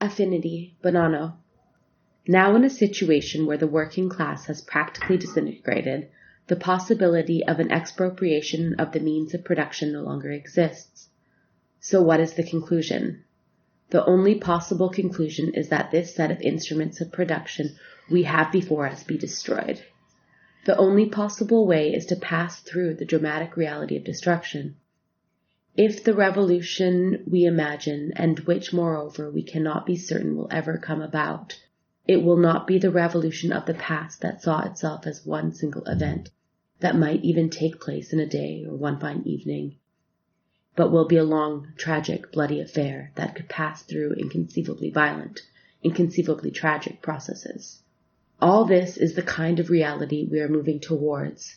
Affinity, Bonanno. Now in a situation where the working class has practically disintegrated, the possibility of an expropriation of the means of production no longer exists. So what is the conclusion? The only possible conclusion is that this set of instruments of production we have before us be destroyed. The only possible way is to pass through the dramatic reality of destruction. If the revolution we imagine, and which moreover we cannot be certain will ever come about, it will not be the revolution of the past that saw itself as one single event, that might even take place in a day or one fine evening, but will be a long, tragic, bloody affair that could pass through inconceivably violent, inconceivably tragic processes. All this is the kind of reality we are moving towards,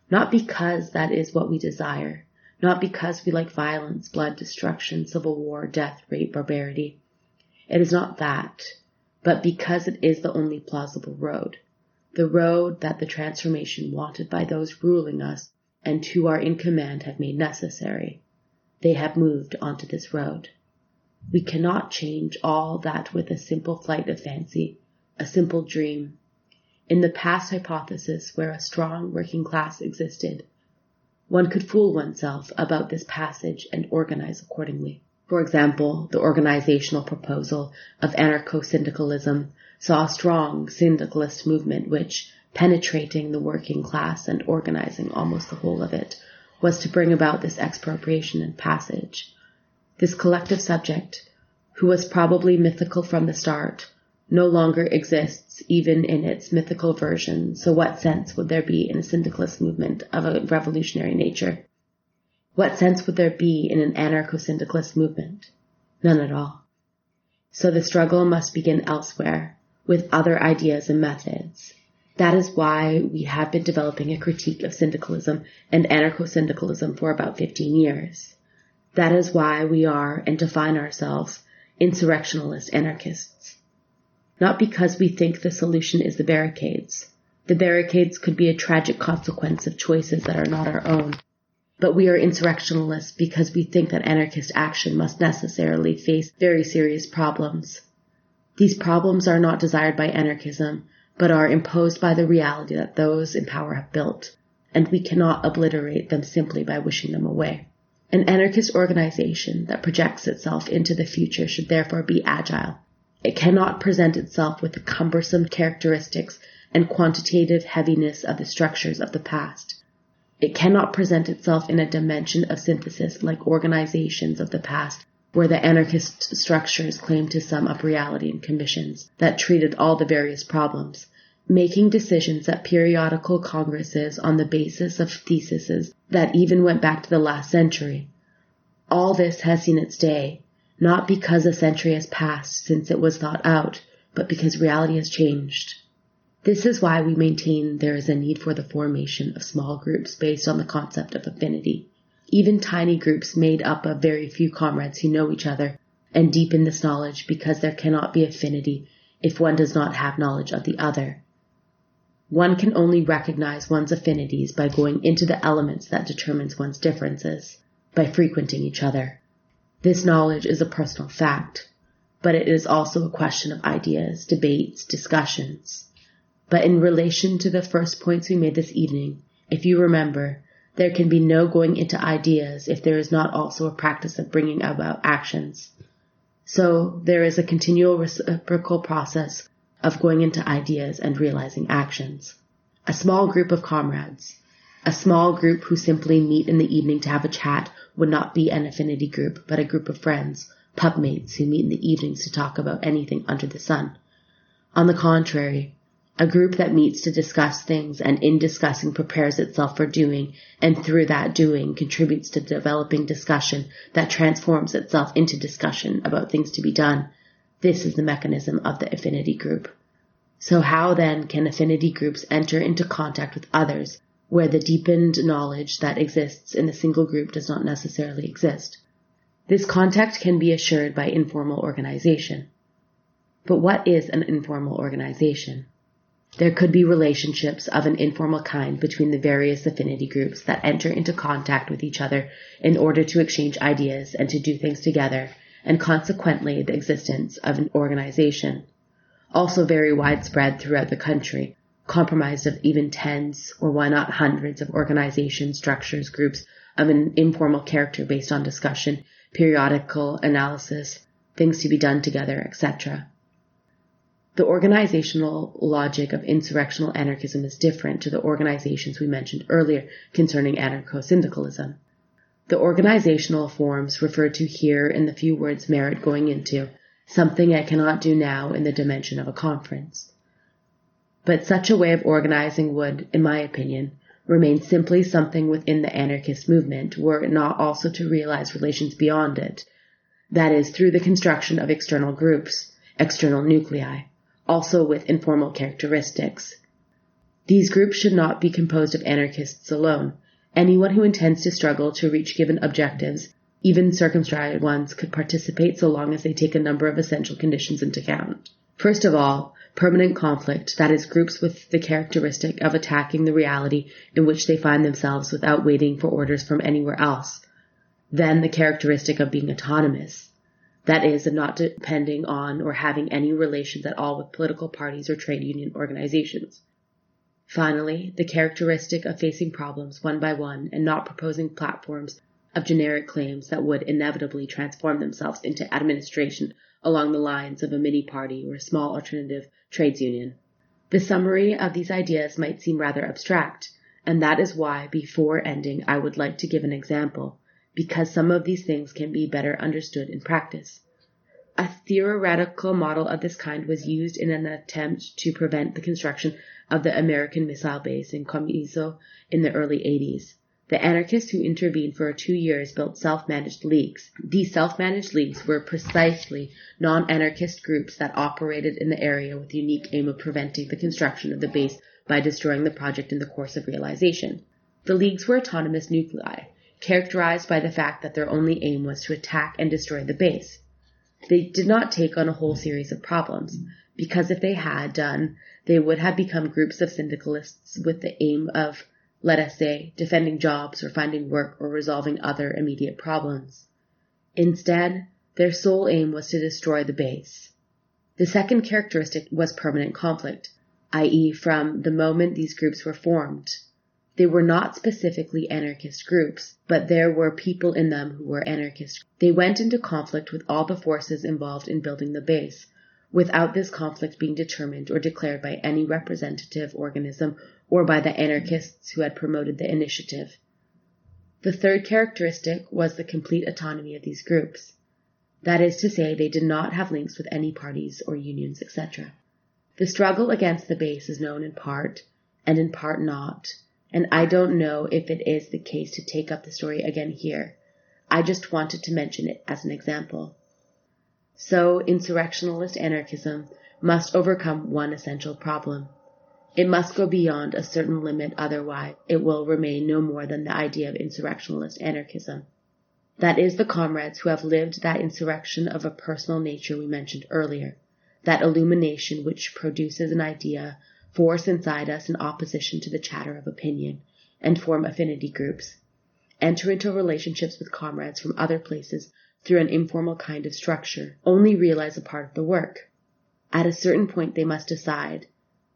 not because that is what we desire, not because we like violence, blood, destruction, civil war, death, rape, barbarity. It is not that, but because it is the only plausible road, the road that the transformation wanted by those ruling us and who are in command have made necessary. They have moved onto this road. We cannot change all that with a simple flight of fancy, a simple dream. In the past hypothesis where a strong working class existed, one could fool oneself about this passage and organize accordingly. For example, the organizational proposal of anarcho-syndicalism saw a strong syndicalist movement which, penetrating the working class and organizing almost the whole of it, was to bring about this expropriation and passage. This collective subject, who was probably mythical from the start, no longer exists even in its mythical version, so what sense would there be in a syndicalist movement of a revolutionary nature? What sense would there be in an anarcho-syndicalist movement? None at all. So the struggle must begin elsewhere, with other ideas and methods. That is why we have been developing a critique of syndicalism and anarcho-syndicalism for about 15 years. That is why we are, and define ourselves, insurrectionalist anarchists. Not because we think the solution is the barricades. The barricades could be a tragic consequence of choices that are not our own. But we are insurrectionalists because we think that anarchist action must necessarily face very serious problems. These problems are not desired by anarchism, but are imposed by the reality that those in power have built, and we cannot obliterate them simply by wishing them away. An anarchist organization that projects itself into the future should therefore be agile. It cannot present itself with the cumbersome characteristics and quantitative heaviness of the structures of the past. It cannot present itself in a dimension of synthesis like organizations of the past, where the anarchist structures claim to sum up reality in commissions that treated all the various problems, making decisions at periodical congresses on the basis of theses that even went back to the last century. All this has seen its day, not because a century has passed since it was thought out, but because reality has changed. This is why we maintain there is a need for the formation of small groups based on the concept of affinity. Even tiny groups made up of very few comrades who know each other and deepen this knowledge, because there cannot be affinity if one does not have knowledge of the other. One can only recognize one's affinities by going into the elements that determines one's differences, by frequenting each other. This knowledge is a personal fact, but it is also a question of ideas, debates, discussions. But in relation to the first points we made this evening, if you remember, there can be no going into ideas if there is not also a practice of bringing about actions. So there is a continual reciprocal process of going into ideas and realizing actions. A small group of comrades, a small group who simply meet in the evening to have a chat, would not be an affinity group, but a group of friends, pub mates who meet in the evenings to talk about anything under the sun. On the contrary, a group that meets to discuss things and in discussing prepares itself for doing, and through that doing contributes to developing discussion that transforms itself into discussion about things to be done. This is the mechanism of the affinity group. So how then can affinity groups enter into contact with others where the deepened knowledge that exists in a single group does not necessarily exist? This contact can be assured by informal organization. But what is an informal organization? There could be relationships of an informal kind between the various affinity groups that enter into contact with each other in order to exchange ideas and to do things together, and consequently the existence of an organization. Also very widespread throughout the country, comprised of even tens, or why not hundreds of organizations, structures, groups of an informal character based on discussion, periodical analysis, things to be done together, etc. The organizational logic of insurrectional anarchism is different to the organizations we mentioned earlier concerning anarcho-syndicalism. The organizational forms referred to here in the few words merit going into something I cannot do now in the dimension of a conference. But such a way of organizing would, in my opinion, remain simply something within the anarchist movement were it not also to realize relations beyond it, that is, through the construction of external groups, external nuclei, also with informal characteristics. These groups should not be composed of anarchists alone. Anyone who intends to struggle to reach given objectives, even circumscribed ones, could participate so long as they take a number of essential conditions into account. First of all, permanent conflict, that is, groups with the characteristic of attacking the reality in which they find themselves without waiting for orders from anywhere else. Then the characteristic of being autonomous, that is, of not depending on or having any relations at all with political parties or trade union organizations. Finally, the characteristic of facing problems one by one and not proposing platforms of generic claims that would inevitably transform themselves into administration along the lines of a mini-party or a small alternative trades union. The summary of these ideas might seem rather abstract, and that is why, before ending, I would like to give an example, because some of these things can be better understood in practice. A theoretical model of this kind was used in an attempt to prevent the construction of the American missile base in communize in the early 80s. The anarchists who intervened for 2 years built self-managed leagues. These self-managed leagues were precisely non-anarchist groups that operated in the area with the unique aim of preventing the construction of the base by destroying the project in the course of realization. The leagues were autonomous nuclei, characterized by the fact that their only aim was to attack and destroy the base. They did not take on a whole series of problems, because if they had done, they would have become groups of syndicalists with the aim of, let us say, defending jobs or finding work or resolving other immediate problems. Instead, their sole aim was to destroy the base. The second characteristic was permanent conflict, i.e., from the moment these groups were formed. They were not specifically anarchist groups, but there were people in them who were anarchists. They went into conflict with all the forces involved in building the base, without this conflict being determined or declared by any representative organism or by the anarchists who had promoted the initiative. The third characteristic was the complete autonomy of these groups. That is to say, they did not have links with any parties or unions, etc. The struggle against the base is known in part, and in part not, and I don't know if it is the case to take up the story again here. I just wanted to mention it as an example. So, insurrectionalist anarchism must overcome one essential problem. It must go beyond a certain limit, otherwise it will remain no more than the idea of insurrectionalist anarchism. That is, the comrades who have lived that insurrection of a personal nature we mentioned earlier, that illumination which produces an idea, force inside us in opposition to the chatter of opinion, and form affinity groups, enter into relationships with comrades from other places through an informal kind of structure, only realize a part of the work. At a certain point they must decide,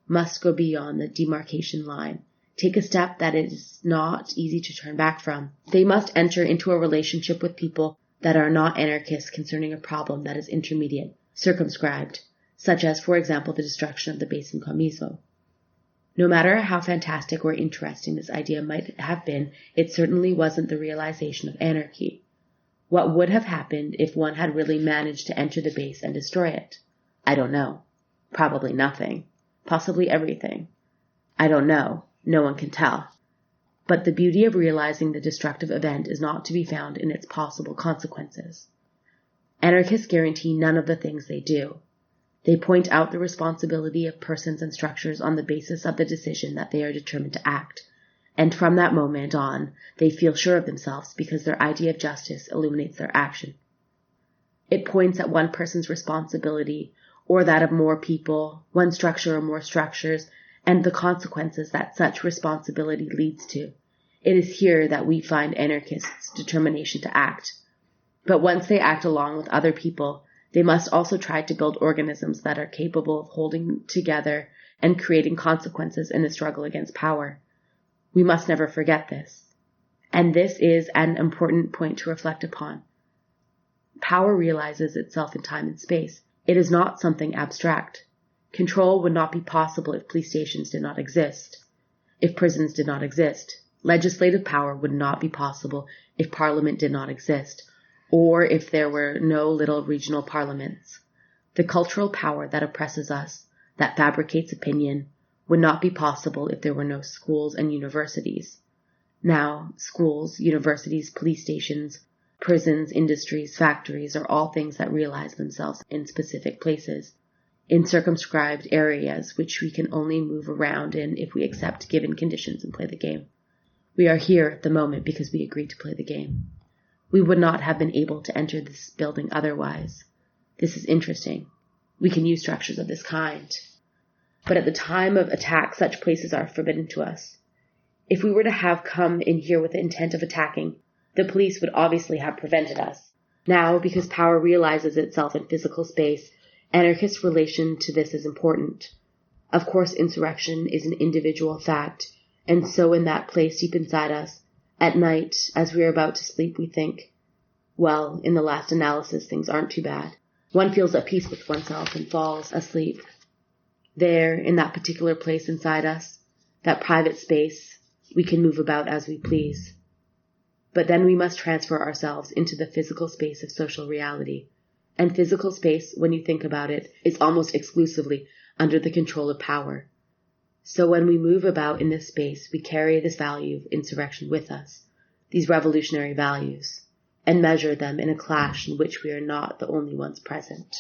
must go beyond the demarcation line, take a step that is not easy to turn back from. They must enter into a relationship with people that are not anarchists concerning a problem that is intermediate, circumscribed, such as, for example, the destruction of the base in communize. No matter how fantastic or interesting this idea might have been, it certainly wasn't the realization of anarchy. What would have happened if one had really managed to enter the base and destroy it? I don't know. Probably nothing. Possibly everything. I don't know. No one can tell. But the beauty of realizing the destructive event is not to be found in its possible consequences. Anarchists guarantee none of the things they do. They point out the responsibility of persons and structures on the basis of the decision that they are determined to act, and from that moment on, they feel sure of themselves because their idea of justice illuminates their action. It points at one person's responsibility, or that of more people, one structure or more structures, and the consequences that such responsibility leads to. It is here that we find anarchists' determination to act. But once they act along with other people, they must also try to build organisms that are capable of holding together and creating consequences in the struggle against power. We must never forget this. And this is an important point to reflect upon. Power realizes itself in time and space. It is not something abstract. Control would not be possible if police stations did not exist, if prisons did not exist. Legislative power would not be possible if parliament did not exist, or if there were no little regional parliaments. The cultural power that oppresses us, that fabricates opinion, would not be possible if there were no schools and universities. Now, schools, universities, police stations, prisons, industries, factories are all things that realize themselves in specific places, in circumscribed areas which we can only move around in if we accept given conditions and play the game. We are here at the moment because we agreed to play the game. We would not have been able to enter this building otherwise. This is interesting. We can use structures of this kind. But at the time of attack, such places are forbidden to us. If we were to have come in here with the intent of attacking, the police would obviously have prevented us. Now, because power realizes itself in physical space, anarchists' relation to this is important. Of course, insurrection is an individual fact, and so in that place deep inside us, at night, as we are about to sleep, we think, well, in the last analysis, things aren't too bad. One feels at peace with oneself and falls asleep. There, in that particular place inside us, that private space, we can move about as we please. But then we must transfer ourselves into the physical space of social reality. And physical space, when you think about it, is almost exclusively under the control of power. So when we move about in this space, we carry this value of insurrection with us, these revolutionary values, and measure them in a clash in which we are not the only ones present.